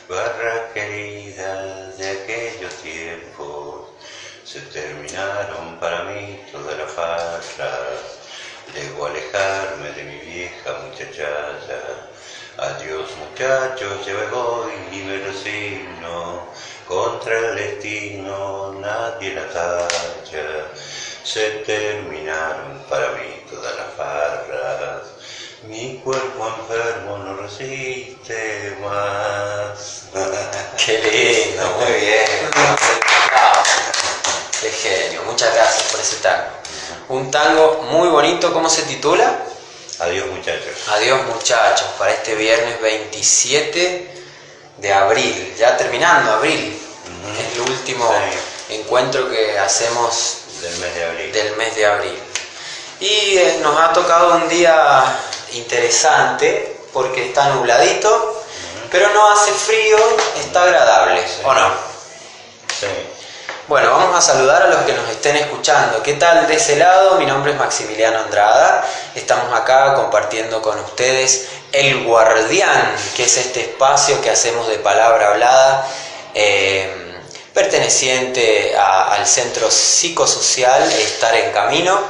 Barras queridas de aquellos tiempos, se terminaron para mí todas las farras. Debo alejarme de mi vieja muchachada. Adiós muchachos, ya me voy y me resigno. Contra el destino nadie la talla. Se terminaron para mí todas las farras. Mi cuerpo enfermo no resiste más. Qué lindo, muy bien. Qué genio, muchas gracias por ese tango. Un tango muy bonito, ¿cómo se titula? Adiós muchachos. Adiós muchachos, para este viernes 27 de abril, ya terminando abril. Es el último encuentro que hacemos del mes de abril. Y nos ha tocado un día interesante porque está nubladito, pero no hace frío, está agradable, Sí. ¿o no? Sí. Bueno, vamos a saludar a los que nos estén escuchando. ¿Qué tal de ese lado? Mi nombre es Maximiliano Andrada. Estamos acá compartiendo con ustedes El Guardián, que es este espacio que hacemos de palabra hablada, perteneciente al Centro Psicosocial Estar en Camino.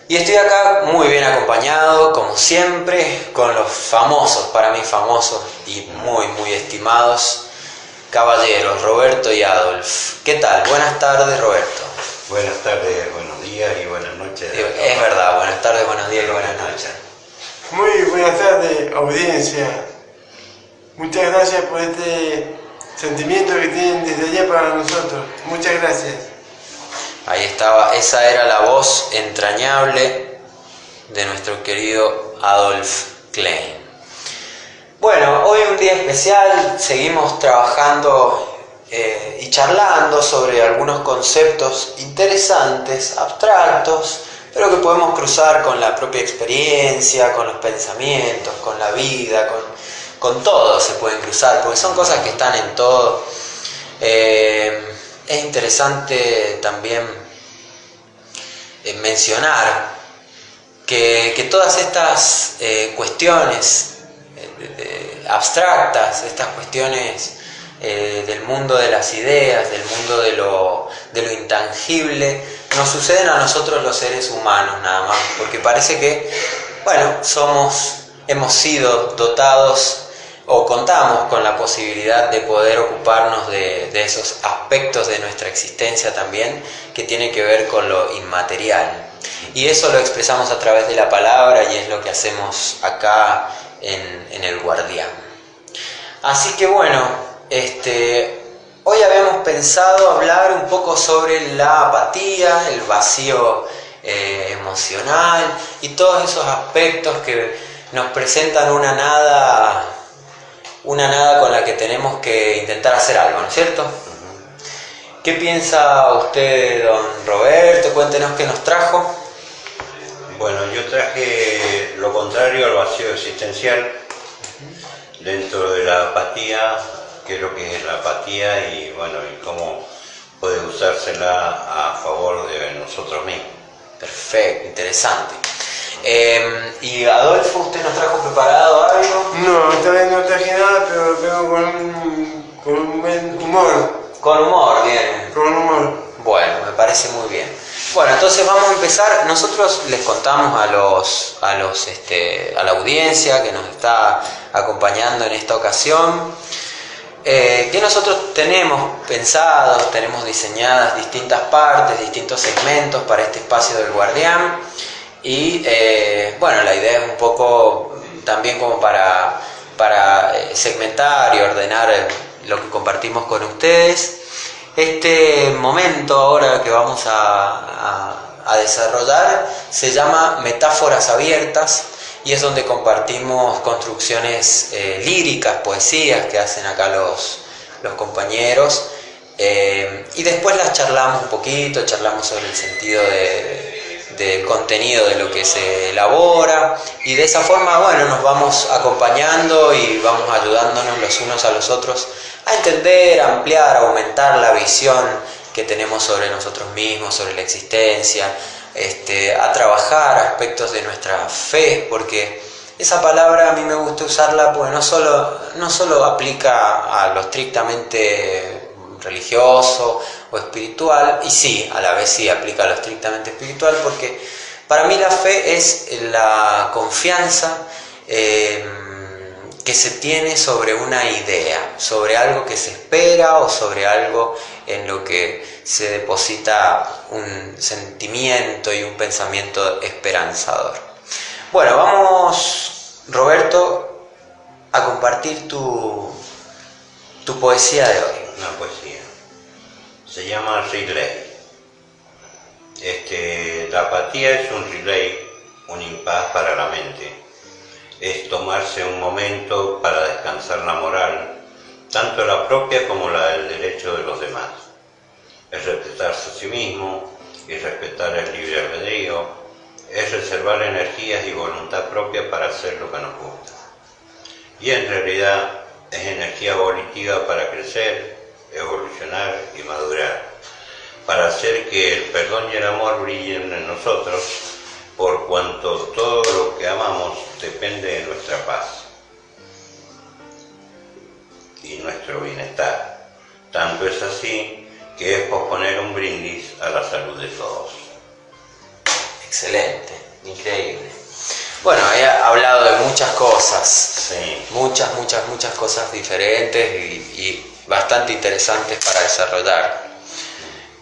Y estoy acá muy bien acompañado, como siempre, con los famosos, para mí famosos y muy, muy estimados caballeros, Roberto y Adolf. ¿Qué tal? Buenas tardes, Roberto. Buenas tardes, buenos días y buenas noches. Es verdad, buenas tardes, buenos días y buenas noches. Muy buenas tardes, audiencia. Muchas gracias por este sentimiento que tienen desde allá para nosotros. Muchas gracias. Ahí estaba, esa era la voz entrañable de nuestro querido Adolf Klein. Bueno, hoy un día especial, seguimos trabajando y charlando sobre algunos conceptos interesantes, abstractos, pero que podemos cruzar con la propia experiencia, con los pensamientos, con la vida, con todo se pueden cruzar, porque son cosas que están en todo. Es interesante también mencionar que todas estas cuestiones abstractas, estas cuestiones del mundo de las ideas, del mundo de lo intangible, nos suceden a nosotros los seres humanos nada más, porque parece que, bueno, hemos sido dotados o contamos con la posibilidad de poder ocuparnos de esos aspectos de nuestra existencia también, que tienen que ver con lo inmaterial. Y eso lo expresamos a través de la palabra y es lo que hacemos acá en El Guardián. Así que bueno, hoy habíamos pensado hablar un poco sobre la apatía, el vacío emocional y todos esos aspectos que nos presentan una nada con la que tenemos que intentar hacer algo, ¿no es cierto? ¿Qué piensa usted, don Roberto? Cuéntenos qué nos trajo. Bueno, yo traje lo contrario al vacío existencial, dentro de la apatía, qué es lo que es la apatía y bueno, y cómo puede usársela a favor de nosotros mismos. Perfecto, interesante. Y Adolfo, ¿usted nos trajo preparado algo? No, esta vez no traje nada, pero vengo con un buen humor. Con humor, bien. Con humor. Bueno, me parece muy bien. Bueno, entonces vamos a empezar. Nosotros les contamos a la audiencia que nos está acompañando en esta ocasión, que nosotros tenemos pensados, tenemos diseñadas distintas partes, distintos segmentos para este espacio del Guardián. Y bueno, la idea es un poco también como para segmentar y ordenar lo que compartimos con ustedes. Este momento ahora que vamos a desarrollar se llama Metáforas Abiertas y es donde compartimos construcciones líricas, poesías que hacen acá los compañeros, y después las charlamos un poquito, charlamos sobre el sentido del contenido de lo que se elabora y de esa forma, bueno, nos vamos acompañando y vamos ayudándonos los unos a los otros a entender, a ampliar, a aumentar la visión que tenemos sobre nosotros mismos, sobre la existencia, a trabajar aspectos de nuestra fe, porque Esa palabra a mí me gusta usarla porque no solo aplica a lo estrictamente religioso o espiritual, y sí, a la vez sí aplica a lo estrictamente espiritual, porque para mí la fe es la confianza que se tiene sobre una idea, sobre algo que se espera o sobre algo en lo que se deposita un sentimiento y un pensamiento esperanzador. Bueno, vamos, Roberto, a compartir tu poesía de hoy. Una poesía. Se llama relay. La apatía es un relay, un impas para la mente. Es tomarse un momento para descansar la moral, tanto la propia como la del derecho de los demás. Es respetarse a sí mismo y respetar el libre albedrío. Es reservar energías y voluntad propia para hacer lo que nos gusta. Y en realidad es energía volitiva para crecer, evolucionar y madurar, para hacer que el perdón y el amor brillen en nosotros, por cuanto todo lo que amamos depende de nuestra paz y nuestro bienestar. Tanto es así que es posponer un brindis a la salud de todos. Excelente, increíble. Bueno, he hablado de muchas cosas, Sí. muchas cosas diferentes y bastante interesantes para desarrollar.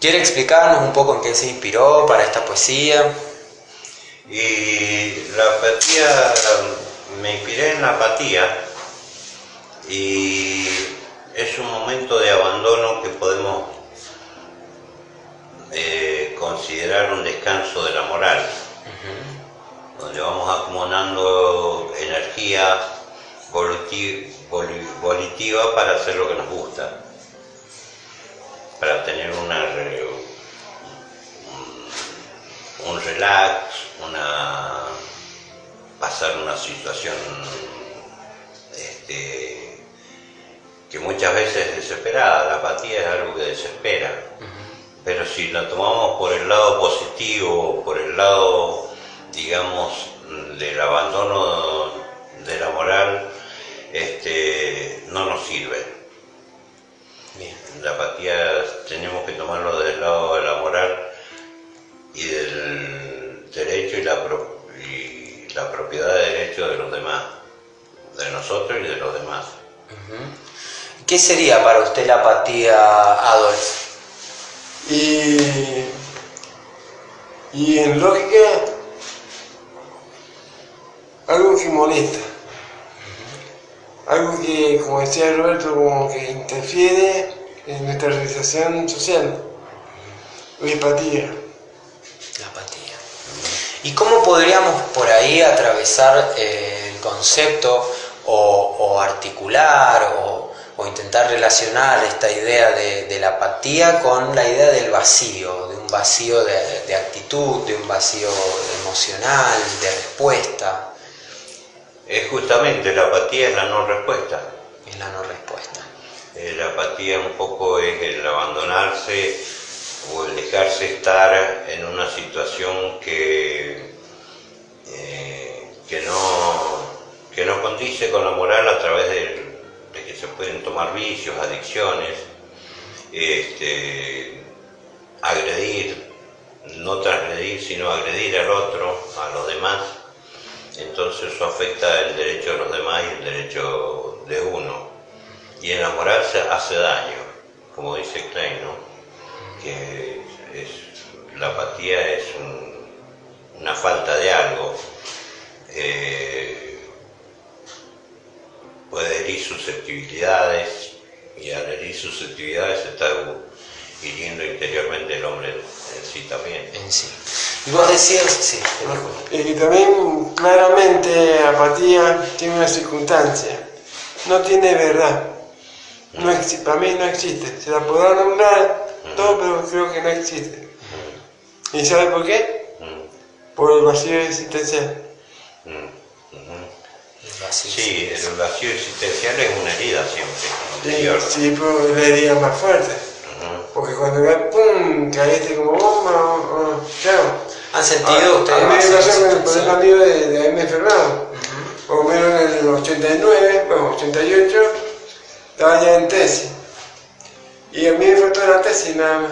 ¿Quiere explicarnos un poco en qué se inspiró para esta poesía? Y la apatía, me inspiré en la apatía, y es un momento de abandono que podemos considerar un descanso de la moral, donde vamos acumulando energía volitiva para hacer lo que nos gusta, para tener un relax, pasar una situación que muchas veces es desesperada. La apatía es algo que desespera, pero si la tomamos por el lado positivo, por el lado, digamos, del abandono de la moral, no nos sirve. Bien. La apatía tenemos que tomarlo del lado de la moral y del derecho y la propiedad de derecho de los demás, de nosotros y de los demás. ¿Qué sería para usted la apatía, Adolf? Y en lógica, algo que molesta, algo que, como decía Roberto, como que interfiere en nuestra realización social, la apatía. La apatía. ¿Y cómo podríamos por ahí atravesar el concepto o articular o intentar relacionar esta idea de la apatía con la idea del vacío, de un vacío de actitud, de un vacío emocional, de respuesta? Es justamente, la apatía es la no respuesta. Es la no respuesta. La apatía un poco es el abandonarse o el dejarse estar en una situación que no condice con la moral, a través de que se pueden tomar vicios, adicciones, agredir, no transgredir, sino agredir al otro, a los demás. Entonces eso afecta el derecho de los demás y el derecho de uno. Y en la moral se hace daño, como dice Klein, ¿no? Que la apatía es una falta de algo. Puede herir susceptibilidades, y al herir susceptibilidades se está hiriendo interiormente el hombre en sí también. En sí. Y vos decías, sí, Y también claramente apatía tiene una circunstancia, no tiene verdad, para mí no existe, se la podrá nombrar todo, pero creo que no existe. ¿Y sabe por qué? Por el vacío existencial. Sí, el vacío existencial es una herida siempre anterior. Sí, pero la herida más fuerte. Porque cuando ¡pum! Caíste como bomba, claro. ¿Han sentido ustedes? A mí me pasó con el problema mío de haberme enfermado. o menos en el 89, bueno, 88, estaba ya en tesis. Y a mí me faltó la tesis nada más.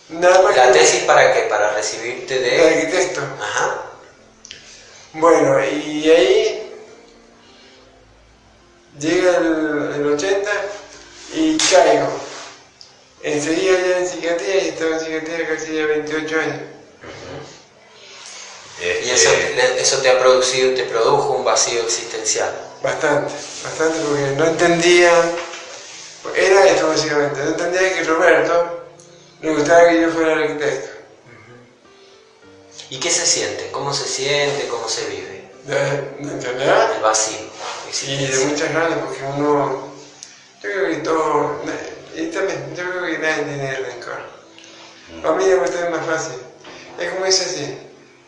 Nada más. ¿La tesis para qué? Para recibirte de de... arquitecto. Ajá. Bueno, y ahí llega el 80 y caigo. Enseguida ya en psiquiatría y estaba en psiquiatría casi ya 28 años. Y eso te produjo un vacío existencial. Bastante, porque no entendía, era esto básicamente, no entendía que Roberto le gustaba que yo fuera arquitecto. ¿Y qué se siente? ¿Cómo se siente? ¿Cómo se vive? ¿De enfermedad? El vacío. Y de muchas ganas, porque uno, yo creo que todo, y también, yo creo que nadie tiene rencor. Para mí la cuestión es más fácil. Es como dice así,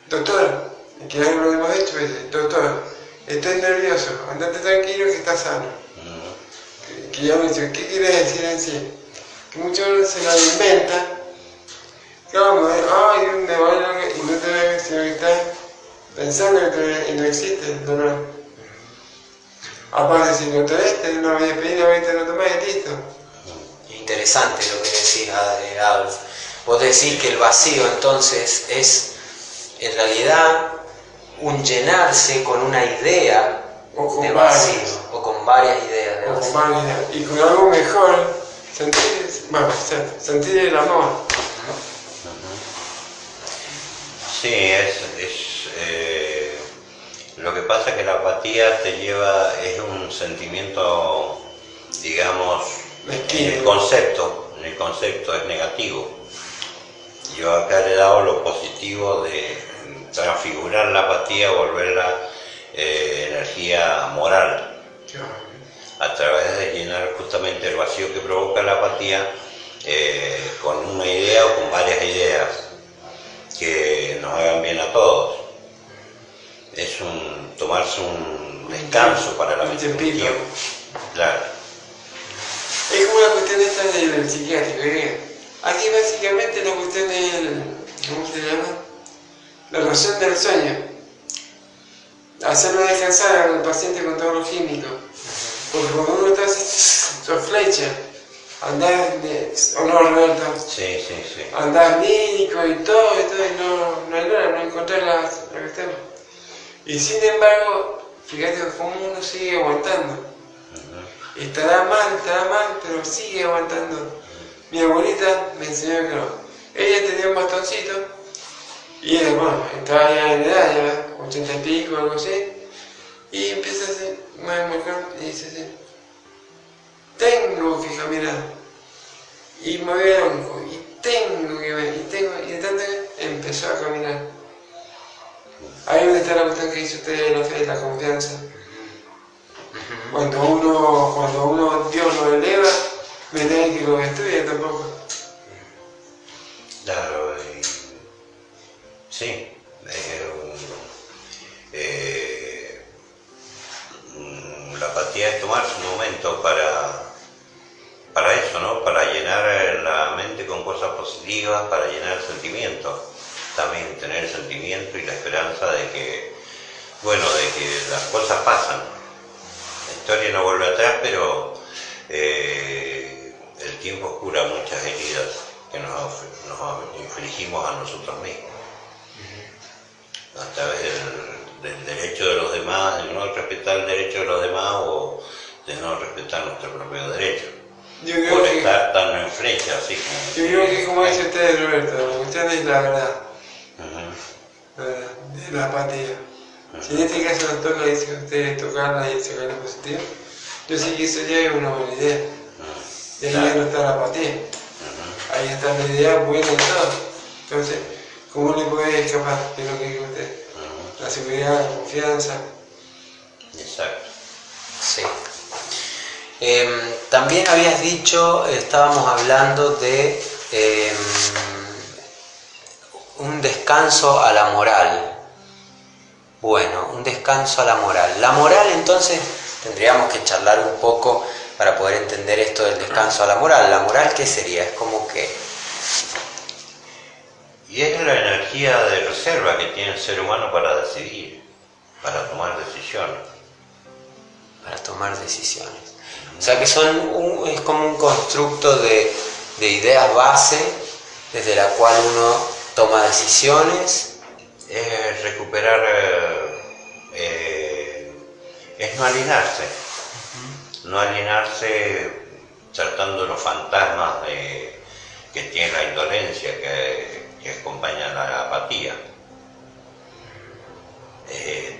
doctor, que algo lo hemos hecho, dice, doctor, estoy nervioso, andate tranquilo que estás sano. Que ya me dice, ¿qué quiere decir en sí? Que muchas veces se lo inventa, ¿cómo? Ay, me va y no te ves, sino que estás pensando que no existe el dolor. Aparte, si no te ves, tenés una aspirina, ahorita no tomás y listo. Interesante lo que decís, Adolf. Vos decís que el vacío entonces es en realidad un llenarse con una idea de vacío, o con varias ideas de vacío. Y con algo mejor, sentir el amor. Sí, lo que pasa es que la apatía es un sentimiento, digamos, en el concepto es negativo. Yo acá le he dado lo positivo de transfigurar la apatía, volverla energía moral, a través de llenar justamente el vacío que provoca la apatía con una idea o con varias ideas que nos hagan bien a todos. Es tomarse un descanso para la mente. Claro. Es como la cuestión esta del psiquiátrico. Aquí básicamente la cuestión es ¿cómo se llama? La razón del sueño. Hacerlo descansar al paciente con todos los químicos. Porque cuando uno está así, sos flecha. Andás, ¿o no, Roberto? Sí. Andás lírico y todo, y no hay nada, no encontrás la cuestión. Y sin embargo, fíjate cómo uno sigue aguantando. Estará mal, pero sigue aguantando. Mi abuelita me enseñó que no. Ella tenía un bastoncito y era, bueno, estaba ya en edad, ya 80 y pico, algo así. Y empieza así, y dice así, tengo que caminar. Y movió el hombro, y tengo que ver, y de tanto que empezó a caminar. Ahí donde está la cuestión que dice usted, la fe y la confianza. Cuando uno Dios lo eleva, no hay nadie que lo destruya tampoco. Claro, sí. La apatía es tomarse un momento para eso, ¿no? Para llenar la mente con cosas positivas, para llenar sentimientos. También tener el sentimiento y la esperanza de que las cosas pasan. La historia no vuelve atrás, pero el tiempo cura muchas heridas que nos infligimos a nosotros mismos. A través del derecho de los demás, de no respetar el derecho de los demás o de no respetar nuestro propio derecho. Por estar tan en flecha, así como... Yo creo que como dice usted, Roberto, la cuestión es la verdad. De la apatía. Si en este caso el doctor le dice a usted tocarla y sacarla positiva, yo sé que eso ya es una buena idea. Y ahí ya no está la apatía. Ahí está la idea buena y todo. Entonces, ¿cómo le puede escapar de lo que dice usted? La seguridad, la confianza. Exacto. Sí. También habías dicho, estábamos hablando de un descanso a la moral. Bueno, un descanso a la moral. La moral, entonces, tendríamos que charlar un poco para poder entender esto del descanso a la moral. ¿La moral qué sería? Es como que... Y es la energía de reserva que tiene el ser humano para decidir. para tomar decisiones. Para tomar decisiones. O sea que es como un constructo de ideas base desde la cual uno toma decisiones. Es recuperar, es no alienarse. No alienarse tratando los fantasmas que tiene la indolencia, que acompaña la apatía.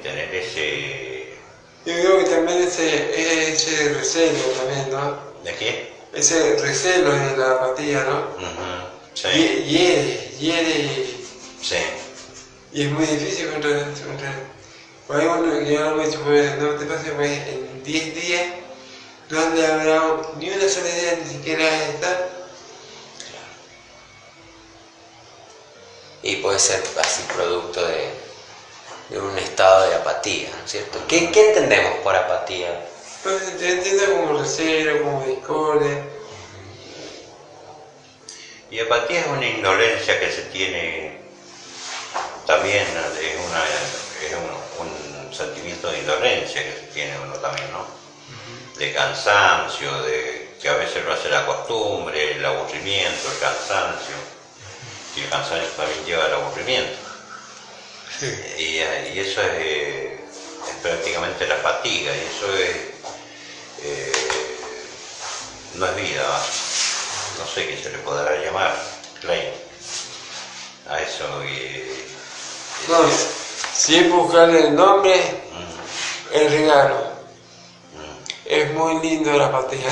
Tener ese... Yo creo que también ese recelo también, ¿no? ¿De qué? Ese recelo de la apatía, ¿no? Sí. Hiere Sí. y es muy difícil contra. Por ahí uno que yo lo he hecho, pues, no te pases, pues, en 10 días no han logrado ni una sola idea, ni siquiera estar. Y puede ser así producto de un estado de apatía, ¿no es cierto? ¿Qué entendemos por apatía? Pues te entiendo como recelo, como discordia. Y apatía es una indolencia que se tiene también, es un sentimiento de indolencia que se tiene uno también, ¿no? De cansancio, que a veces lo hace la costumbre, el aburrimiento, el cansancio. Y el cansancio también lleva al aburrimiento. Sí. Y eso es prácticamente la fatiga, y eso no es vida, no sé qué se le podrá llamar, Klein, a eso. No, si es buscarle el nombre, el regalo. Es muy lindo la apatía.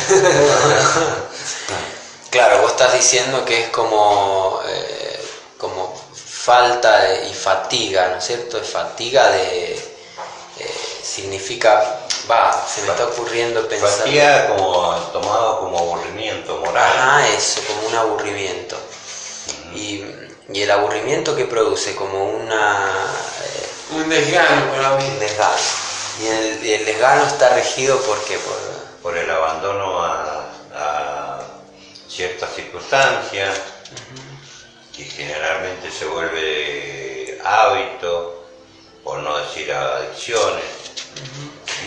Claro, vos estás diciendo que es como falta y fatiga, ¿no es cierto? Fatiga significa, se me está ocurriendo pensar. Fatiga tomado como aburrimiento moral. Ajá, eso, como un aburrimiento. Y el aburrimiento que produce como Un desgano para mí. un desgano. Y el desgano está regido ¿por qué? Por el abandono a ciertas circunstancias, que generalmente se vuelve hábito, por no decir adicciones.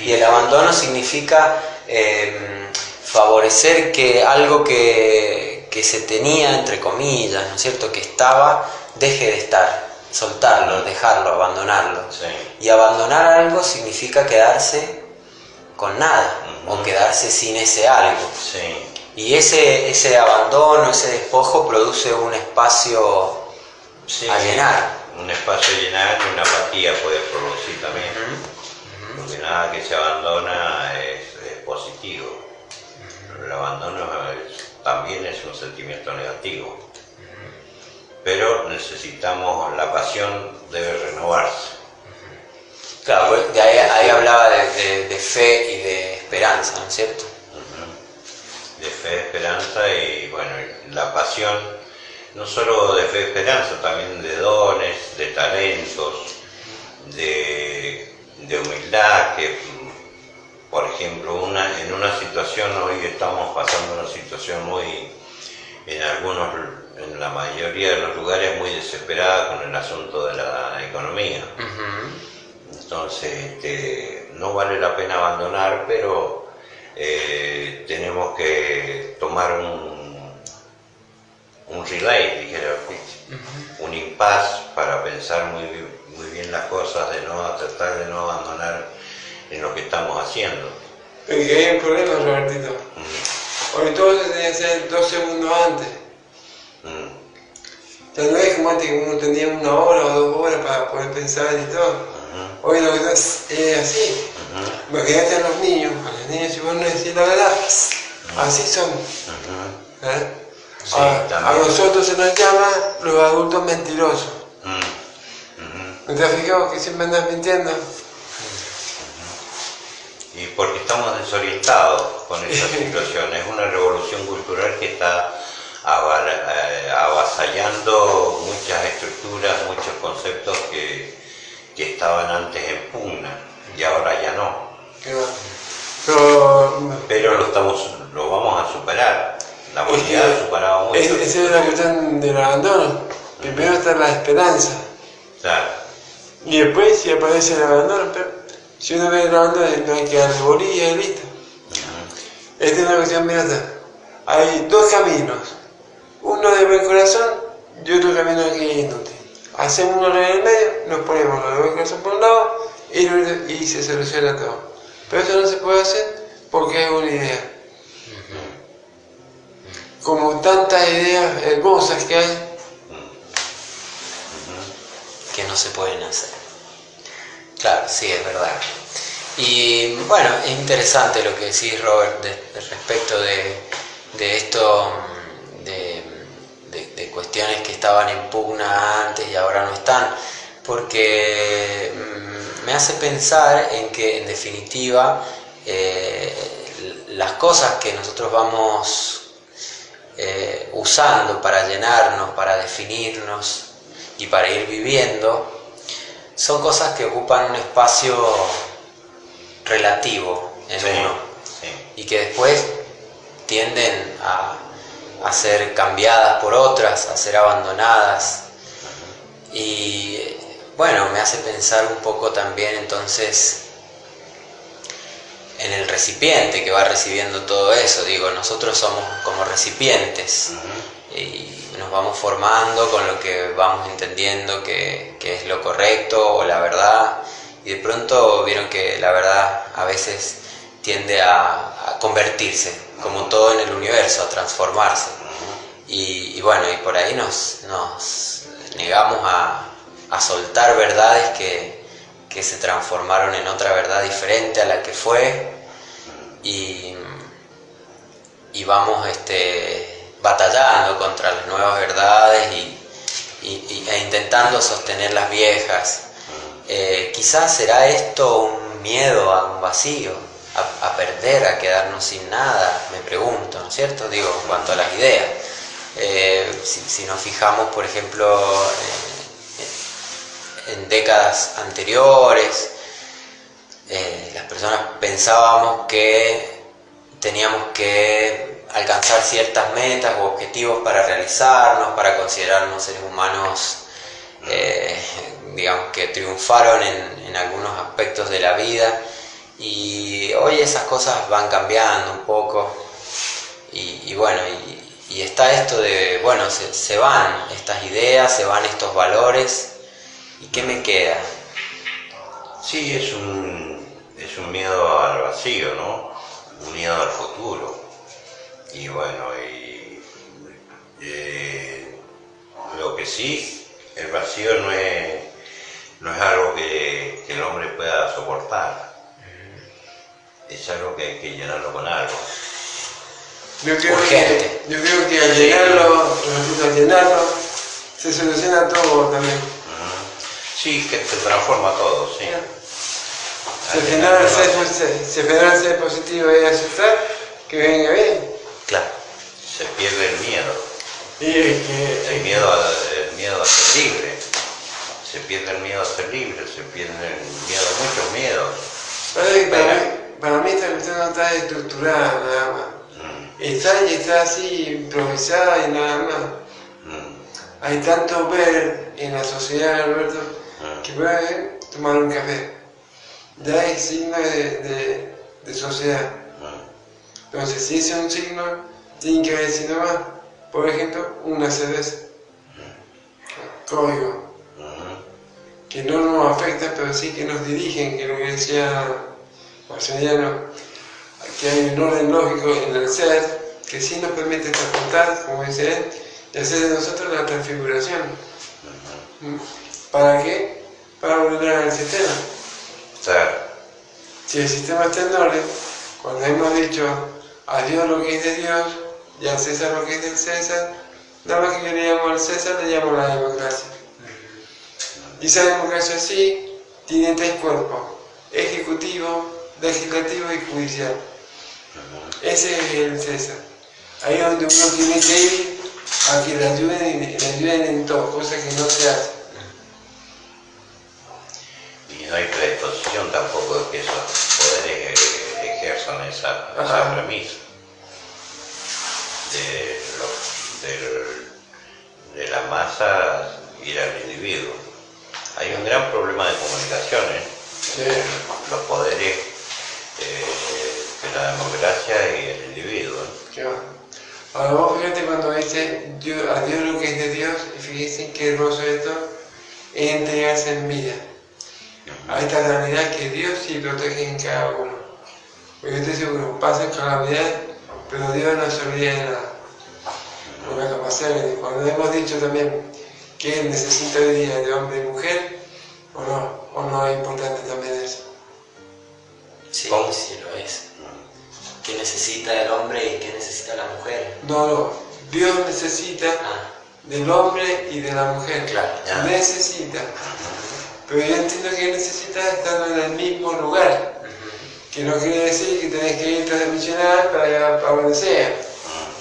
Y el abandono significa favorecer que algo que se tenía, entre comillas, ¿no es cierto?, que estaba, deje de estar, soltarlo, dejarlo, abandonarlo. Sí. Y abandonar algo significa quedarse con nada, o quedarse sin ese algo. Sí. Y ese abandono, ese despojo produce un espacio Sí, a llenar. un espacio a llenar y una apatía puede producir también. Porque nada que se abandona es positivo. El abandono también es un sentimiento negativo. Pero necesitamos, la pasión debe renovarse. Claro, pues, de ahí hablaba de fe y de esperanza, ¿no es cierto? De fe, esperanza y bueno, la pasión, no solo de fe, esperanza, también de dones, de talentos, de humildad, que por ejemplo en una situación, hoy estamos pasando una situación en la mayoría de los lugares muy desesperada con el asunto de la economía. Entonces no vale la pena abandonar, pero tenemos que tomar un relay, dijera, un impasse para pensar muy bien las cosas, tratar de no abandonar en lo que estamos haciendo. Porque hay un problema, Robertito. Hoy todo se tenía que hacer 2 segundos antes. O sea, no es como antes que uno tenía 1 hora o 2 horas para poder pensar y todo. Hoy lo que es así. Imagínate a los niños, si vos no decís la verdad, así son. Sí, A nosotros se nos llama los adultos mentirosos. ¿No te has fijado que siempre andas mintiendo? Y porque estamos desorientados con esa situación. Es una revolución cultural que está avasallando muchas estructuras, muchos conceptos que estaban antes en pugna y ahora ya no. Pero lo vamos a superar. La humanidad ha superado mucho. Esa es la cuestión del abandono. Primero está la esperanza. Claro. Y después si aparece el abandono, pero si uno ve el abandono no hay que darle bolilla y listo. Esta es una cuestión mirada. Hay dos caminos, uno de buen corazón y otro camino que es inútil. Hacemos uno en el medio, nos ponemos los de buen corazón por un lado y se soluciona todo. Pero eso no se puede hacer porque es una idea. Como tantas ideas hermosas que hay, que no se pueden hacer. Claro, sí, es verdad. Y bueno, es interesante lo que decís, Robert, respecto de esto, de cuestiones que estaban en pugna antes y ahora no están, porque me hace pensar en que en definitiva las cosas que nosotros vamos usando para llenarnos, para definirnos y para ir viviendo, son cosas que ocupan un espacio relativo en uno y que después tienden a ser cambiadas por otras, a ser abandonadas. Y bueno, me hace pensar un poco también entonces en el recipiente que va recibiendo todo eso. Digo, nosotros somos como recipientes y nos vamos formando con lo que vamos entendiendo que es lo correcto o la verdad, y de pronto vieron que la verdad a veces tiende a convertirse, como todo en el universo, a transformarse. Y bueno, y por ahí nos negamos a soltar verdades que se transformaron en otra verdad diferente a la que fue, y vamos batallando contra las nuevas verdades e intentando sostener las viejas. Quizás será esto un miedo a un vacío, a perder, a quedarnos sin nada, me pregunto, ¿no es cierto? Digo, en cuanto a las ideas. Si nos fijamos, por ejemplo, en décadas anteriores, las personas pensábamos que teníamos que alcanzar ciertas metas o objetivos para realizarnos, para considerarnos seres humanos, digamos que triunfaron en algunos aspectos de la vida, y hoy esas cosas van cambiando un poco, y bueno, y está esto de, bueno, se van estas ideas, se van estos valores, ¿y qué me queda? Sí, es un miedo al vacío, ¿no? Un miedo al futuro. Y bueno, lo que sí, el vacío no es algo que el hombre pueda soportar. Es algo que hay que llenarlo con algo. Yo creo que al llenarlo, se soluciona todo también. Sí, que se transforma todo, sí. Se genera el ser positivo y aceptar que venga bien. Claro. Se pierde el miedo. El miedo a ser libre. Se pierde el miedo a ser libre, se pierde el miedo, muchos miedos. Para mí esta cuestión no está estructurada nada más. Está así improvisada y nada más. Hay tanto ver en la sociedad, Alberto, que puede tomar un café. Ya hay signos de sociedad. Entonces, si ese es un signo, tiene que haber signo más. Por ejemplo, una cerveza. Código. Que no nos afecta, pero sí que nos dirigen, que lo que decía Marceliano, que hay un orden lógico en el ser, que sí nos permite transportar, como dice él, y hacer de nosotros la transfiguración. ¿Para qué? Para ordenar el sistema. Si el sistema está en orden, cuando hemos dicho a Dios lo que es de Dios y al César lo que es del César, nada más que le llamo al César, le llamo la democracia. Y esa democracia sí tiene tres cuerpos: ejecutivo, legislativo y judicial. Ese es el César. Ahí es donde uno tiene que ir a que le ayuden en todo, cosa que no se hace. Y no hay predisposición tampoco de que esos poderes ejerzan esa premisa de la masa ir al individuo. hay un gran problema de comunicación, ¿eh? Sí. Los poderes de la democracia y el individuo, ¿eh? Qué va. Ahora vos fíjate cuando dice a Dios lo que es de Dios, y fíjense qué hermoso esto, es entregarse en vida a esta realidad que Dios sí protege en cada uno. Porque yo estoy seguro, pasa calamidad, pero Dios no se olvida de nada. Una capacidad que cuando hemos dicho también que Él necesita hoy día de hombre y mujer, o no es importante también eso. Sí, ¿Cómo? sí lo es. ¿Qué necesita el hombre y qué necesita la mujer? No, Dios necesita Ah, del hombre y de la mujer. Claro. Ya. Necesita. Pero yo entiendo que necesita estar en el mismo lugar. Que no quiere decir que tenés que ir tras el misionar para donde sea.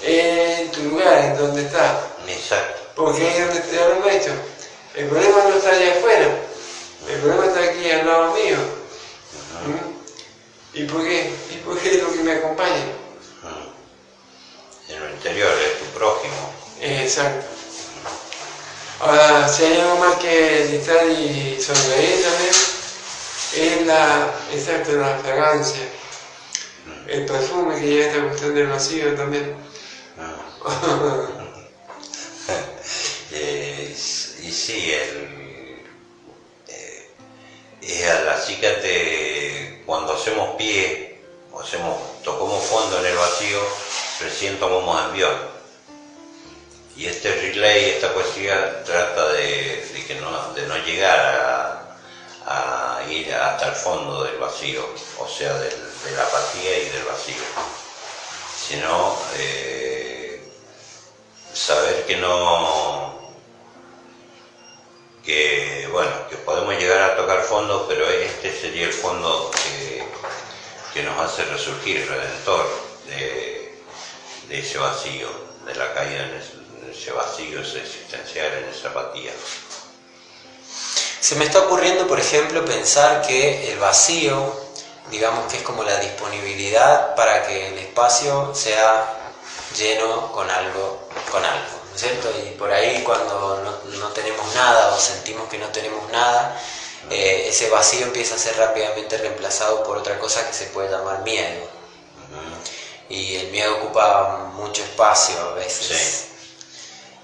En tu lugar, en donde estás. Exacto. Porque ahí es donde te dan un hecho. El problema no está allá afuera. El problema está aquí al lado mío. ¿Y por qué? ¿Y por qué es lo que me acompaña? En lo interior es tu prójimo. Exacto. Ahora, si hay algo más que listar y sonreír también, es la fragancia, el perfume que lleva esta cuestión del vacío también. Y sí, así que cuando hacemos pie, o tocamos fondo en el vacío, recién tomamos envión. Y este relay, esta poesía trata de no llegar a ir hasta el fondo del vacío, o sea, de la apatía y del vacío, sino saber que podemos llegar a tocar fondo, pero este sería el fondo que nos hace resurgir, redentor de ese vacío, de la caída en ese vacío, ese existencial, en esa apatía. Se me está ocurriendo, por ejemplo, pensar que el vacío, digamos que es como la disponibilidad para que el espacio sea lleno con algo, ¿no es cierto? Y por ahí cuando no tenemos nada o sentimos que no tenemos nada, ese vacío empieza a ser rápidamente reemplazado por otra cosa que se puede llamar miedo. Y el miedo ocupa mucho espacio a veces.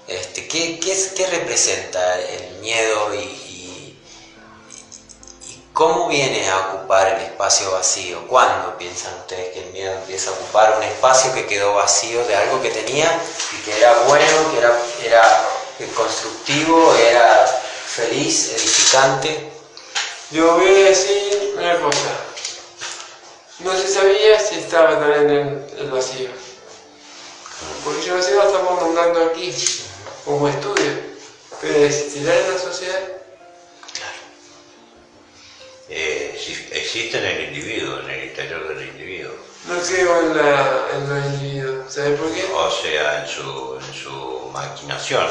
Sí. ¿Qué representa el miedo y cómo viene a ocupar el espacio vacío? ¿Cuándo piensan ustedes que el miedo empieza a ocupar un espacio que quedó vacío de algo que tenía y que era bueno, que era constructivo, era feliz, edificante? Yo voy a decir una cosa. No se sabía si estaba también el vacío. Porque el vacío lo estamos nombrando aquí como estudio. Pero existirá en la sociedad. Existe en el individuo, en el interior del individuo. No creo en los individuos. ¿Sabes por qué? O sea, en su maquinación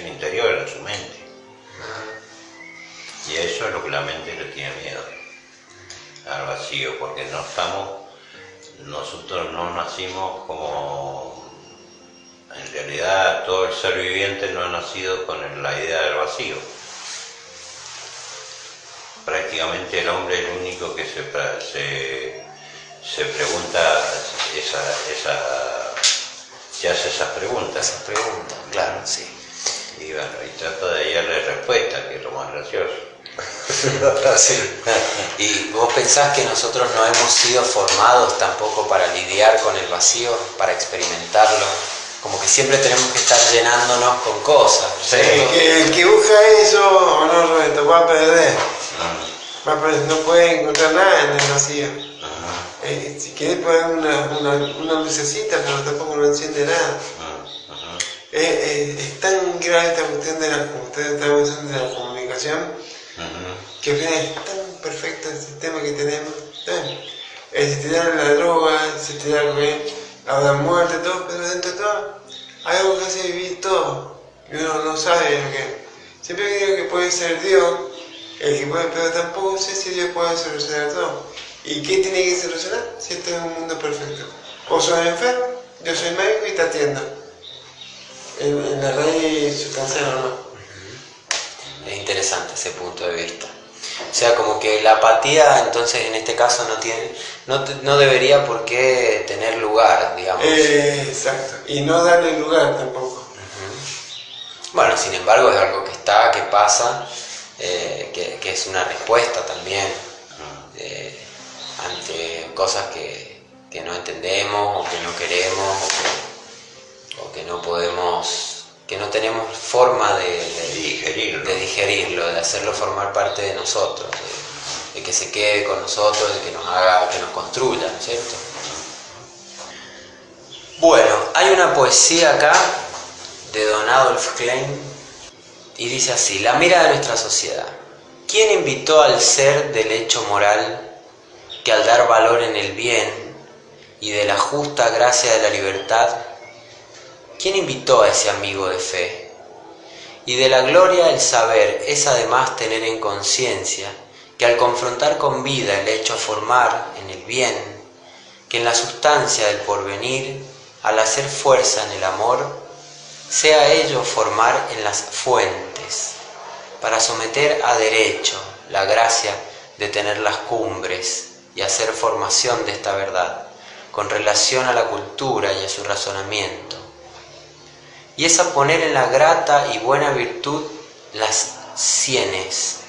interior, en su mente. Y eso es lo que la mente le tiene miedo, al vacío, porque nosotros no nacimos como, en realidad todo el ser viviente no ha nacido con la idea del vacío. Prácticamente el hombre es el único que se pregunta, se hace esas preguntas. Esas preguntas, claro, sí. Y bueno, y trata de hallarle respuesta, que es lo más gracioso. Sí. ¿Y vos pensás que nosotros no hemos sido formados tampoco para lidiar con el vacío, para experimentarlo? Como que siempre tenemos que estar llenándonos con cosas. Sí. El que busca eso, o no, Roberto, va a perder. No puede encontrar nada en el vacío. Si quieres poner una lucecita, pero tampoco no enciende nada. Es tan grave esta cuestión como ustedes estaban diciendo, de la comunicación, que al final es tan perfecto el sistema que tenemos. Se tiraron la droga, se tiraron la muerte, todo, pero dentro de todo hay algo que hace vivir todo. Y uno no sabe lo que. Siempre digo que puede ser Dios, el que puede, pero tampoco sé si Dios puede solucionar todo. ¿Y qué tiene que solucionar si este es un mundo perfecto? Vos sos enfermo, yo soy médico y te atiendo. En la raíz sustancial o no. Es interesante ese punto de vista. O sea, como que la apatía, entonces, en este caso no debería por qué tener lugar, digamos. Exacto. Y no darle lugar tampoco. Bueno, sin embargo, es algo que está, que pasa, que es una respuesta también ante cosas que no entendemos o que no queremos o que no podemos, que no tenemos forma de digerirlo, de hacerlo formar parte de nosotros, de que se quede con nosotros, de que nos haga, que nos construya, ¿no es cierto? Bueno, hay una poesía acá de Don Adolf Klein y dice así: la mira de nuestra sociedad. ¿Quién invitó al ser del hecho moral que al dar valor en el bien y de la justa gracia de la libertad, quién invitó a ese amigo de fe? Y de la gloria el saber es además tener en conciencia que al confrontar con vida el hecho formar en el bien, que en la sustancia del porvenir, al hacer fuerza en el amor, sea ello formar en las fuentes, para someter a derecho la gracia de tener las cumbres y hacer formación de esta verdad, con relación a la cultura y a su razonamiento. Y es a poner en la grata y buena virtud las sienes,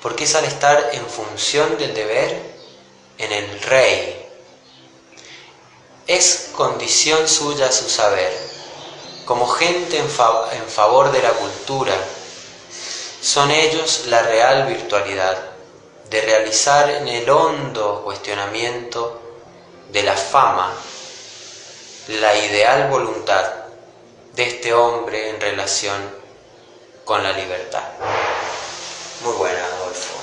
porque es al estar en función del deber en el rey. Es condición suya su saber, como gente en favor de la cultura. Son ellos la real virtualidad, de realizar en el hondo cuestionamiento de la fama la ideal voluntad de este hombre en relación con la libertad. Muy buena, Adolfo.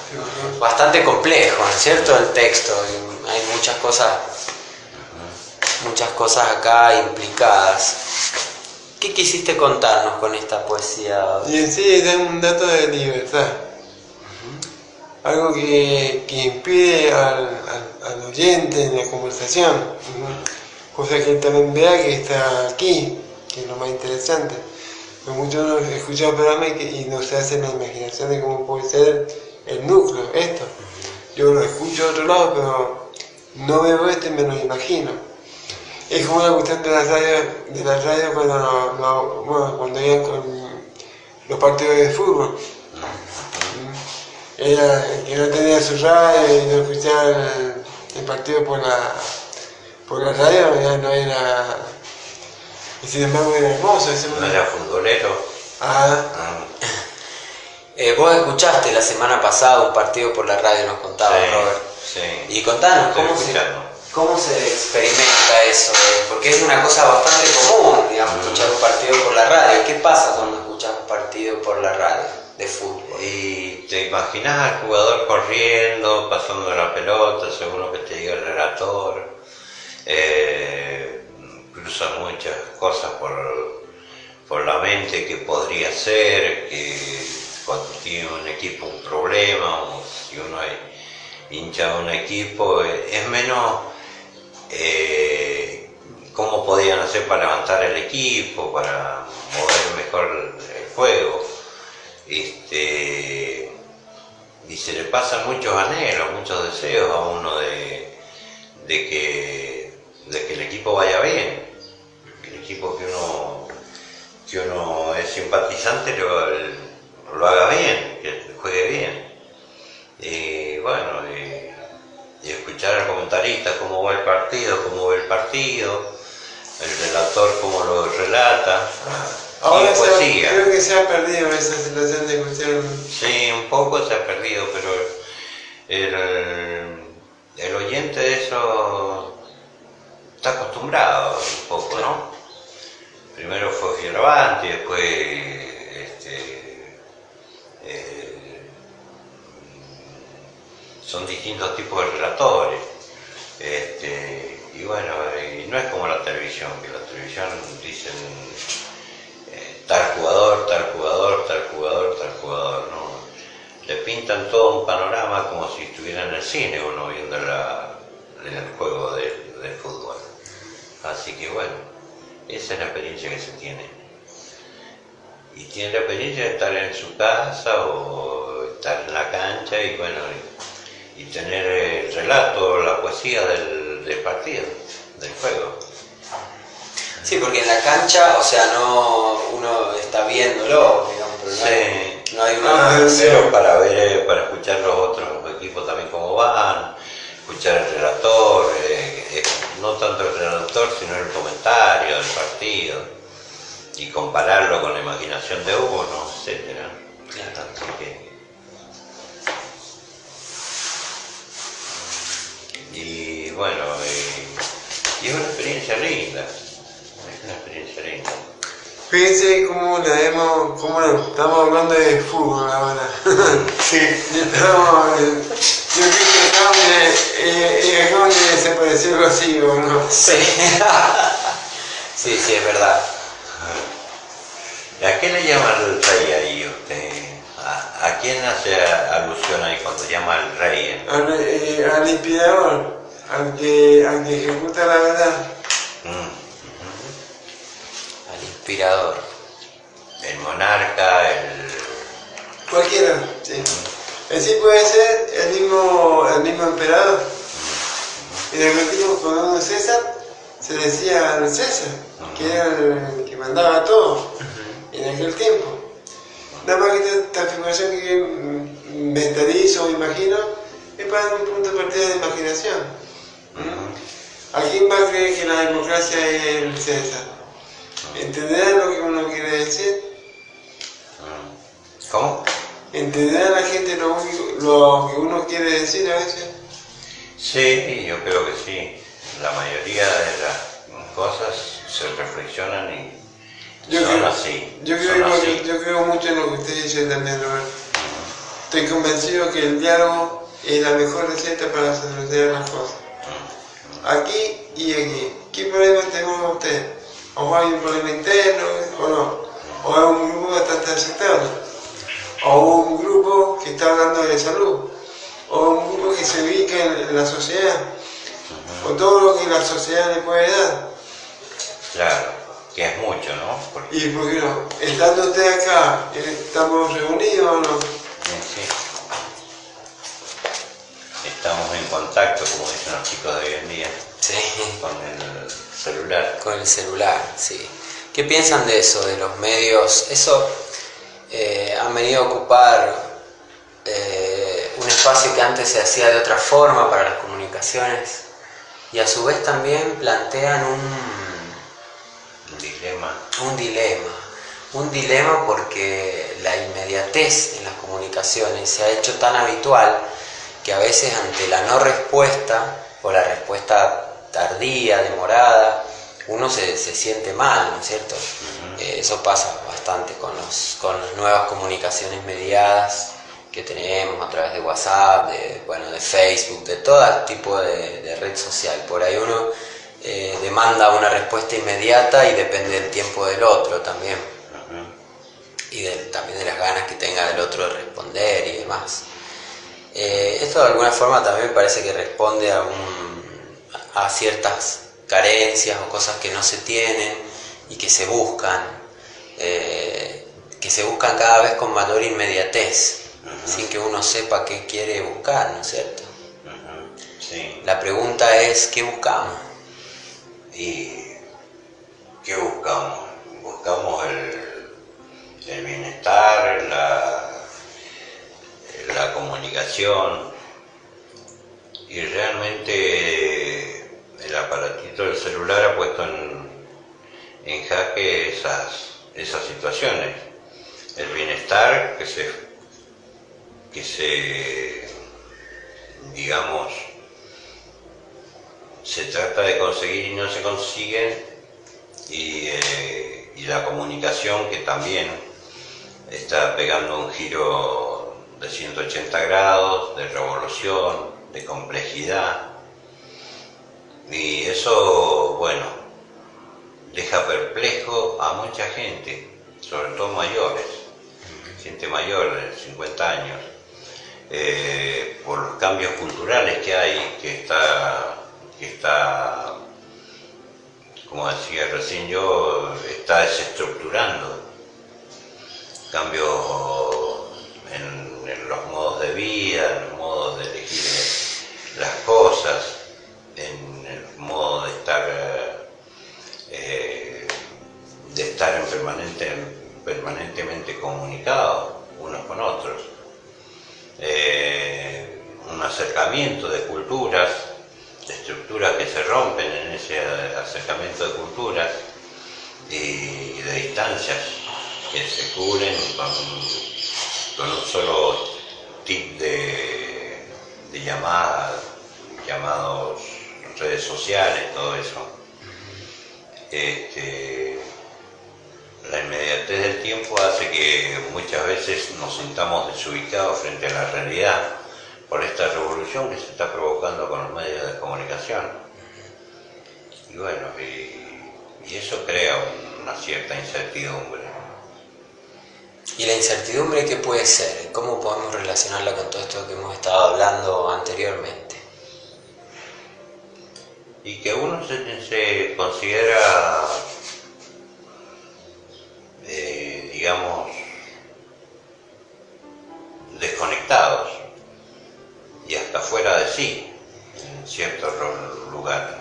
Bastante complejo, ¿no es cierto?, el texto. Hay muchas cosas acá implicadas. ¿Qué quisiste contarnos con esta poesía? Y en sí da un dato de libertad. Algo que impide al oyente en la conversación. Cosa que él también vea que está aquí, que es lo más interesante. Porque muchos no escuchan el programa y no se hace la imaginación de cómo puede ser el núcleo, esto. Yo lo escucho a otro lado, pero no veo esto y me lo imagino. Es como la cuestión de la radio cuando iban con los partidos de fútbol. Era el que no tenía su radio y no escuchaba el partido por la radio, ya no era. Y sin embargo era hermoso. No era futbolero. Vos escuchaste la semana pasada un partido por la radio, nos contaba, sí, Robert. Sí. Y contanos, ¿cómo se experimenta eso? Porque es una cosa bastante común, digamos, escuchar un partido por la radio. ¿Qué pasa cuando escuchas un partido por la radio de fútbol? Y te imaginas al jugador corriendo, pasando la pelota, según lo que te diga el relator. Cruzan muchas cosas por la mente que podría ser, que cuando tiene un equipo un problema, o si uno es hincha de un equipo, es menos cómo podían hacer para levantar el equipo, para mover mejor el juego. Y se le pasan muchos anhelos, muchos deseos a uno de que el equipo vaya bien, el equipo que uno es simpatizante lo haga bien, que juegue bien. Y bueno, y escuchar al comentarista cómo va el partido, el relator cómo lo relata. Ahora poesía. Creo que se ha perdido esa situación de cuestión. Sí, un poco se ha perdido, pero el oyente de eso está acostumbrado un poco, ¿no? Primero fue Fioravanti, después son distintos tipos de relatores. Y bueno, y no es como la televisión, que la televisión dicen tal jugador, ¿no? Le pintan todo un panorama como si estuviera en el cine uno viendo el juego del fútbol. Así que bueno, esa es la experiencia que se tiene. y tiene la experiencia de estar en su casa o estar en la cancha y bueno, y tener el relato, la poesía del partido, del juego. Sí, porque en la cancha, o sea, no uno está viéndolo, digamos, pero Sí. no hay una... Pero para ver, para escuchar los otros equipos también cómo van, escuchar el relator, no tanto el relator, sino el comentario del partido, y compararlo con la imaginación de uno, etcétera. Así que... Y bueno, y es una experiencia linda, es una experiencia linda. Fíjense cómo estamos hablando de fútbol ahora. Sí. Yo creo que acá donde desapareció algo así, ¿o no? Sí. Sí, es verdad. ¿A qué le llama el rey ahí usted? ¿A quién hace alusión ahí cuando llama al rey? Al inspirador, al que ejecuta la verdad. Al inspirador. El monarca, Cualquiera, sí. Así puede ser el mismo emperador. En aquel tiempo, cuando uno César, se decía al César, que era el que mandaba todo en aquel tiempo. Nada más que esta afirmación que mentalizo o imagino es para un punto de partida de imaginación. ¿Alguien va a creer que la democracia es el César? ¿Entenderá lo que uno quiere decir? ¿Cómo? ¿Entenderá la gente lo que uno quiere decir a veces? Sí, yo creo que sí. La mayoría de las cosas se reflexionan y son así. Yo creo mucho en lo que usted dice también, Roberto. Estoy convencido que el diálogo es la mejor receta para solucionar las cosas. Aquí y aquí. ¿Qué problema tenemos usted? ¿O hay un problema interno o no? ¿O hay un grupo bastante aceptable? ¿O un grupo que está hablando de salud? ¿O un grupo que se ubica en la sociedad? ¿O todo lo que la sociedad le puede dar? Claro, que es mucho, ¿no? ¿Y por qué no? Estando usted acá, ¿estamos reunidos o no? Sí. Estamos en contacto, como dicen los chicos de hoy en día, Sí. con el celular. Con el celular, sí. ¿Qué piensan de eso, de los medios? Eso han venido a ocupar un espacio que antes se hacía de otra forma para las comunicaciones y a su vez también plantean un dilema porque la inmediatez en las comunicaciones se ha hecho tan habitual que a veces ante la no respuesta o la respuesta tardía, demorada, uno se siente mal, ¿no es cierto? Eso pasa bastante con las nuevas comunicaciones mediadas que tenemos a través de WhatsApp, de Facebook, de todo tipo de red social. Por ahí uno demanda una respuesta inmediata y depende del tiempo del otro también. Y también de las ganas que tenga del otro de responder y demás. Esto de alguna forma también me parece que responde a ciertas carencias o cosas que no se tienen y que se buscan cada vez con mayor inmediatez, sin que uno sepa qué quiere buscar, ¿no es cierto? Sí. La pregunta es, ¿qué buscamos? ¿Y qué buscamos? Buscamos el bienestar, la comunicación, y realmente el aparatito del celular ha puesto en jaque esas situaciones. El bienestar que se digamos, se trata de conseguir y no se consigue, y la comunicación que también está pegando un giro de 180 grados, de revolución, de complejidad, y eso, bueno, deja perplejo a mucha gente, sobre todo mayores, gente mayor de 50 años, por los cambios culturales que hay, que está, como decía recién yo, está desestructurando. cambio en los modos de vida, en los modos de elegir las cosas, en el modo de estar permanentemente comunicados unos con otros. Un acercamiento de culturas, de estructuras que se rompen en ese acercamiento de culturas y de distancias que se cubren con un solo tip de llamadas, llamados redes sociales, todo eso. La inmediatez del tiempo hace que muchas veces nos sintamos desubicados frente a la realidad por esta revolución que se está provocando con los medios de comunicación. Y bueno, y eso crea una cierta incertidumbre. ¿Y la incertidumbre qué puede ser? ¿Cómo podemos relacionarla con todo esto que hemos estado hablando anteriormente? Y que uno se considera, digamos, desconectados y hasta fuera de sí en ciertos lugares,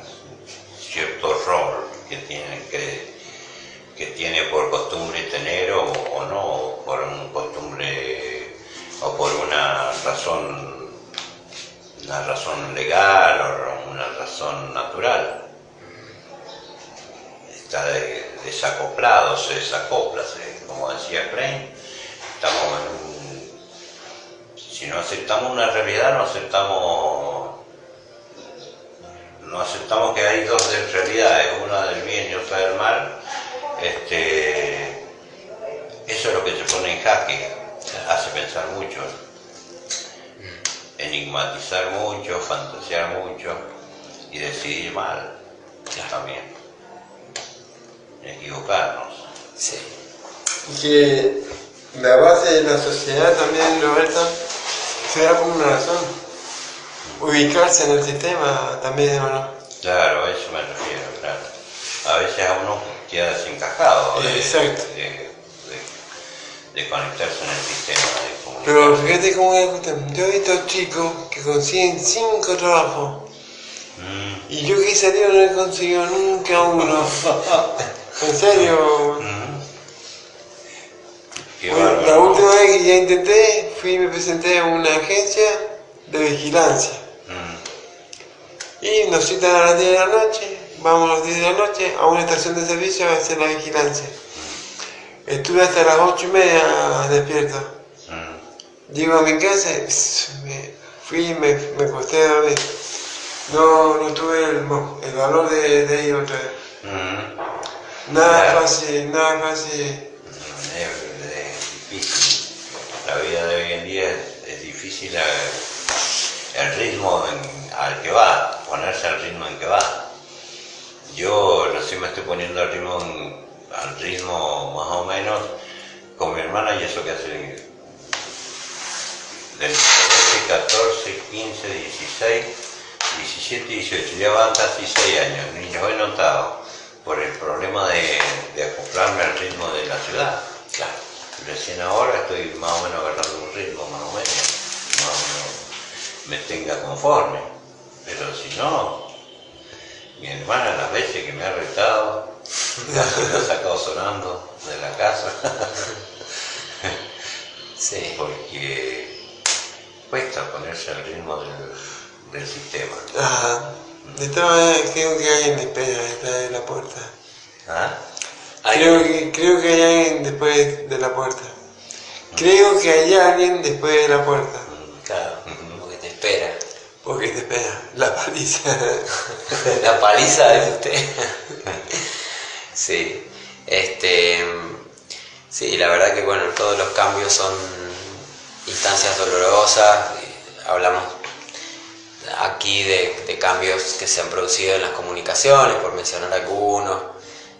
cierto rol que tiene por costumbre tener o no, por un costumbre o por una razón legal o una razón natural. Está desacoplado, se desacopla, como decía Klein, si no aceptamos una realidad, no aceptamos que hay dos realidades, una del bien y otra del mal. Eso es lo que se pone en jaque, hace pensar mucho, enigmatizar mucho, fantasear mucho y decidir mal también, equivocarnos. Sí. Y que la base de la sociedad también, Roberto, se da por una razón. Ubicarse en el sistema también, ¿o no? Claro, a eso me refiero, claro. A veces a uno queda desencajado Exacto. de conectarse en el sistema de comunicación. Pero fíjate cómo es la cuestión. Yo he visto chicos que consiguen 5 trabajos. Y yo que he salido no he conseguido nunca uno. En serio. Qué Bueno, bárbaro. la última vez que ya intenté, fui y me presenté a una agencia de vigilancia. Y nos citan a las 10 de la noche, vamos a las 10 de la noche a una estación de servicio a hacer la vigilancia. Estuve hasta las 8:30 despierto. Llego a mi casa, fui y me acosté a dormir. No tuve el valor de ir otra vez. Nada Claro. fácil, nada fácil. Es difícil. La vida de hoy en día es difícil el ritmo al que va, ponerse al ritmo en que va. Yo recién me estoy poniendo al ritmo más o menos con mi hermana, y eso que hace del 13, 14, 15, 16, 17, 18, ya van casi 6 años, ni los he notado por el problema de acoplarme al ritmo de la ciudad. Claro. Recién ahora estoy más o menos agarrando un ritmo más o menos me tenga conforme, pero si no, mi hermana las veces que me ha retado, casi me ha sacado sonando de la casa. Sí. Porque cuesta ponerse al ritmo del sistema. Ajá. De todas maneras, creo que alguien me espera detrás de la puerta. ¿Ah? Creo que hay alguien después de la puerta. Creo que hay alguien después de la puerta. Claro, porque te espera. Porque te espera la paliza. La paliza de usted. Sí. Sí, la verdad que bueno, todos los cambios son instancias dolorosas. Hablamos aquí de cambios que se han producido en las comunicaciones, por mencionar algunos,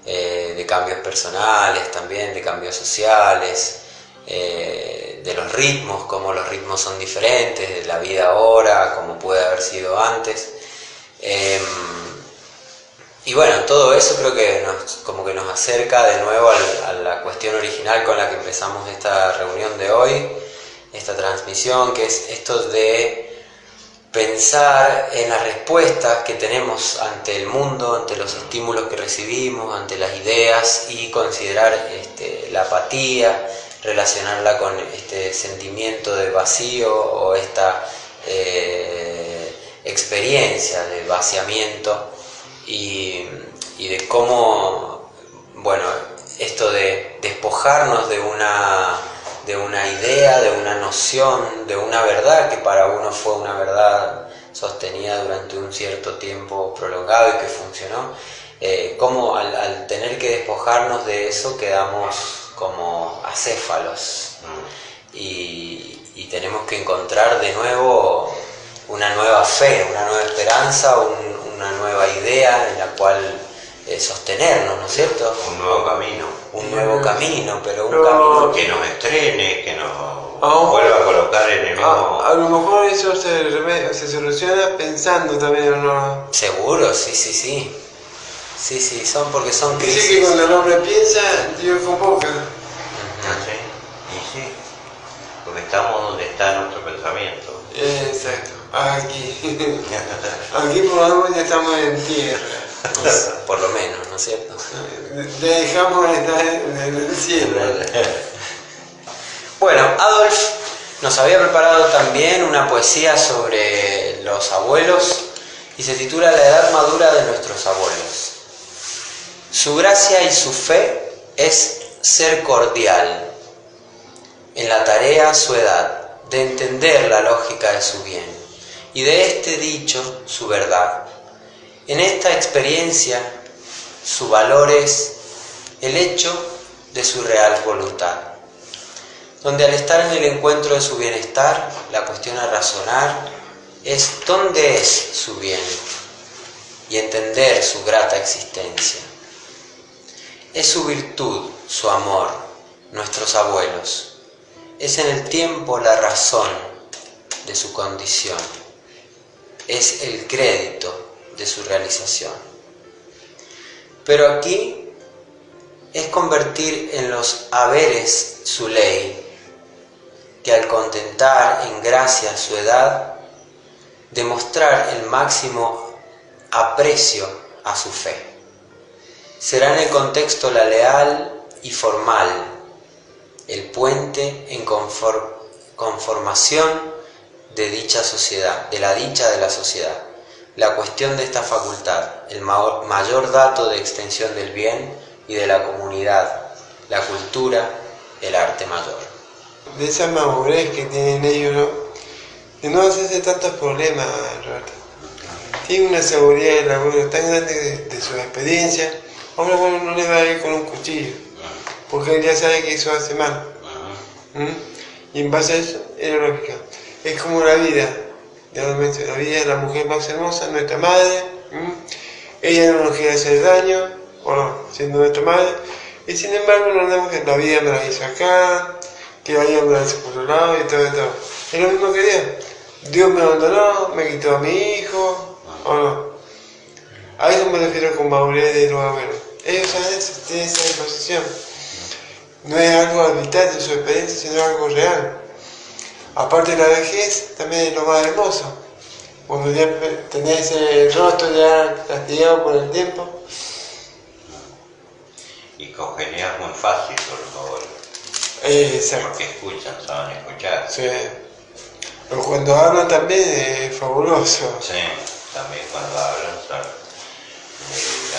de cambios personales también, de cambios sociales, de los ritmos, cómo los ritmos son diferentes, de la vida ahora, como puede haber sido antes. Y bueno, todo eso creo que como que nos acerca de nuevo a la cuestión original con la que empezamos esta reunión de hoy, esta transmisión, que es esto de pensar en las respuestas que tenemos ante el mundo, ante los estímulos que recibimos, ante las ideas, y considerar la apatía, relacionarla con este sentimiento de vacío o esta experiencia de vaciamiento, y de cómo, bueno, esto de despojarnos de una idea, de una noción, de una verdad que para uno fue una verdad sostenida durante un cierto tiempo prolongado y que funcionó, cómo al tener que despojarnos de eso quedamos como acéfalos y tenemos que encontrar de nuevo una nueva fe, una nueva esperanza, una nueva idea en la cual sostenernos, ¿no es cierto? Un nuevo camino. Un nuevo camino, pero un camino que nos estrene, que nos vuelva a colocar en el mismo... A lo mejor eso se soluciona pensando también, ¿o no? Seguro, sí, porque son crisis. Dice que cuando el hombre piensa, Dios convoca. ¿Sí? Y sí, porque estamos donde está nuestro pensamiento. Exacto, aquí. Aquí por lo menos ya estamos en tierra. Por lo menos, ¿no es cierto? Le dejamos estar en el cielo. Bueno, Adolf nos había preparado también una poesía sobre los abuelos y se titula La edad madura de nuestros abuelos. Su gracia y su fe es ser cordial, en la tarea su edad, de entender la lógica de su bien, y de este dicho su verdad. En esta experiencia, su valor es el hecho de su real voluntad, donde al estar en el encuentro de su bienestar, la cuestión a razonar es dónde es su bien y entender su grata existencia. Es su virtud, su amor, nuestros abuelos. Es en el tiempo la razón de su condición. Es el crédito de su realización. Pero aquí es convertir en los haberes su ley, que al contentar en gracia su edad, demostrar el máximo aprecio a su fe. Será en el contexto la leal y formal, el puente en conformación de dicha sociedad, de la dicha de la sociedad. La cuestión de esta facultad, el mayor dato de extensión del bien y de la comunidad, la cultura, el arte mayor. De esa madurez que tienen ellos, ¿no? De no hacerse tantos problemas, Roberto. Tiene una seguridad del abuelo tan grande de su experiencia. Hombre, bueno, no le va a ir con un cuchillo, porque él ya sabe que eso hace mal. Y en base a eso, es lógica. Es como la vida. La vida es la mujer más hermosa, nuestra madre. Ella no nos quiere hacer daño, o no, siendo nuestra madre. Y sin embargo, no andamos que la vida me la hizo acá, que la vida me la hizo por otro lado y todo. Es lo mismo que Dios. Dios me abandonó, me quitó a mi hijo, o no. A eso me refiero con madurez de los abuelos. Ellos saben eso, tienen esa disposición. No es algo arbitrario de su experiencia, sino algo real. Aparte de la vejez, también es lo más hermoso. Cuando ya tenés ese rostro ya castigado por el tiempo. Y congenias muy fácil con los abuelos. Exacto. Porque escuchan, saben escuchar. Sí. Pero cuando hablan también es fabuloso. Sí, también cuando hablan,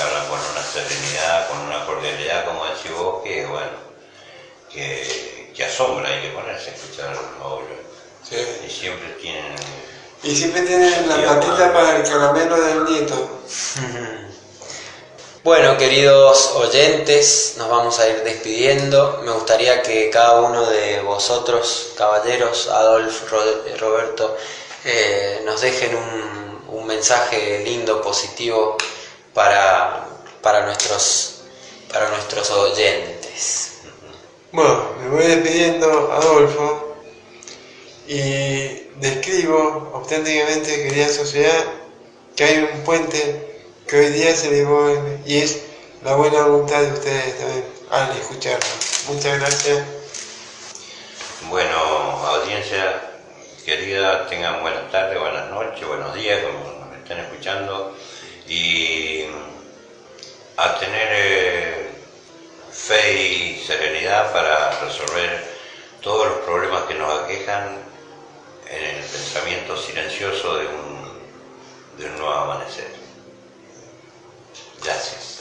hablan con una serenidad, con una cordialidad, como decís vos, que bueno, que asombra, hay que ponerse a escuchar a los abuelos. Sí. Y siempre tienen... Y siempre tienen la patita para el caramelo del nieto. Bueno, queridos oyentes, nos vamos a ir despidiendo. Me gustaría que cada uno de vosotros, caballeros, Adolf, Roberto, nos dejen un mensaje lindo, positivo para nuestros oyentes. Bueno, me voy despidiendo, Adolfo, y describo auténticamente, querida sociedad, que hay un puente que hoy día se elevó y es la buena voluntad de ustedes también al escucharnos. Muchas gracias. Bueno, audiencia querida, tengan buenas tardes, buenas noches, buenos días, como nos estén escuchando, y a tener fe y serenidad para resolver todos los problemas que nos aquejan en el pensamiento silencioso de un nuevo amanecer. Gracias.